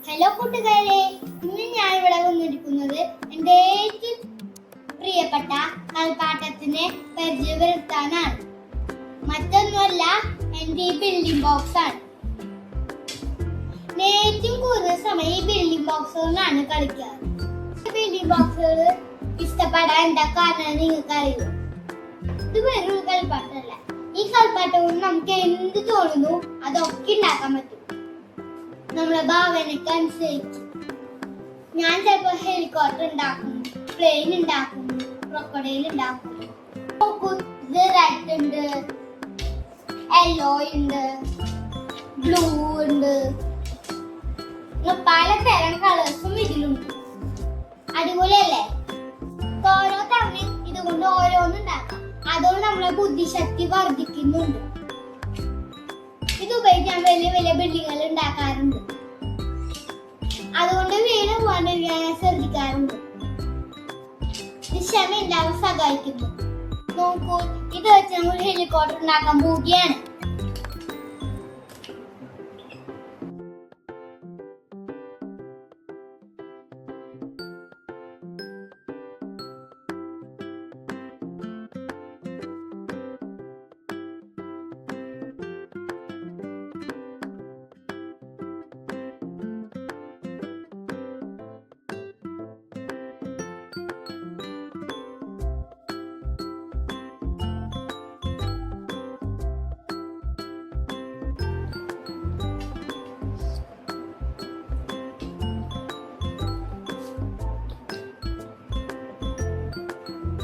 Hello കൂട്ടുകാരെ, ഇന്ന് ഞാൻ ഇവിടെ വന്നിരിക്കുന്നത് എൻ്റെ ഏറ്റവും പ്രിയപ്പെട്ട കളിപ്പാട്ടത്തിനെ പരിചയപ്പെടുത്താനാണ്. മറ്റൊന്നുമല്ല, എൻ്റെ ഈ ബിൽഡിംഗ് ബോക്സ് ആണ്. ഏറ്റവും കൂടുതൽ സമയം ഈ ബിൽഡിംഗ് ബോക്സുകളാണ് കളിക്കാറ്. ബിൽഡിംഗ് ബോക്സുകൾ ഇഷ്ടപ്പെടാൻ എന്താ കാരണം നിങ്ങൾക്ക് അറിയുമോ? ഇത് വേറൊരു കളിപ്പാട്ടമല്ല. ഈ കളിപ്പാട്ടം കൊണ്ട് നമുക്ക് എന്ത് തോന്നുന്നു അതൊക്കെ ഉണ്ടാക്കാൻ പറ്റും, നമ്മളെ ഭാവനയ്ക്ക് അനുസരിച്ച്. ഞാൻ ചിലപ്പോൾ ഹെലികോപ്റ്റർ ഉണ്ടാക്കും, പ്ലെയിൻ ഉണ്ടാക്കും, ക്രൊക്കഡൈൽ ഉണ്ടാക്കും. ഇത് റെഡ് ഉണ്ട്, യെല്ലോ ഉണ്ട്, ബ്ലൂ ഉണ്ട്, പലതരം കളേഴ്സും ഇതിലുണ്ട്. അടിപൊളിയല്ലേ? ഓരോ തവണയും ഇതുകൊണ്ട് ഓരോന്നുണ്ടാക്കാം. അതുകൊണ്ട് നമ്മളെ ബുദ്ധിശക്തി വർദ്ധിക്കുന്നുണ്ട്. ഇത് ഉപയോഗിച്ച് ഞാൻ വലിയ വലിയ ബിൽഡിങ്ങുകൾ ഉണ്ടാക്കാറുണ്ട്. അതുകൊണ്ട് വീട് പോകാണ്ടിരിക്കാൻ ഞാൻ ശ്രദ്ധിക്കാറുണ്ട്. ഇത് ക്ഷമ ഉണ്ടാകാൻ സഹായിക്കുന്നു. നോക്കൂ, ഇത് വെച്ച് നമ്മൾ ഹെലികോപ്റ്റർ ഉണ്ടാക്കാൻ പോവുകയാണ്.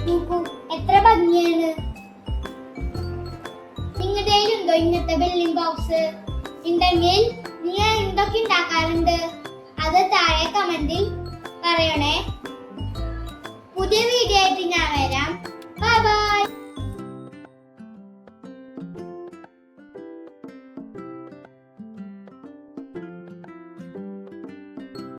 നോക്കൂ, എത്ര ഭംഗിയാണ്. നിങ്ങളുടെ ഉണ്ടോ ഇങ്ങനത്തെ ബിൽഡിംഗ് ബോക്സ്? ഉണ്ടെങ്കിൽ നിങ്ങൾ എന്തൊക്കെ ഉണ്ടാക്കാറുണ്ട് അത് താഴെ കമന്റിൽ പറയണേ. പുതിയ വീഡിയോ ആയിട്ട് ഞാൻ വരാം.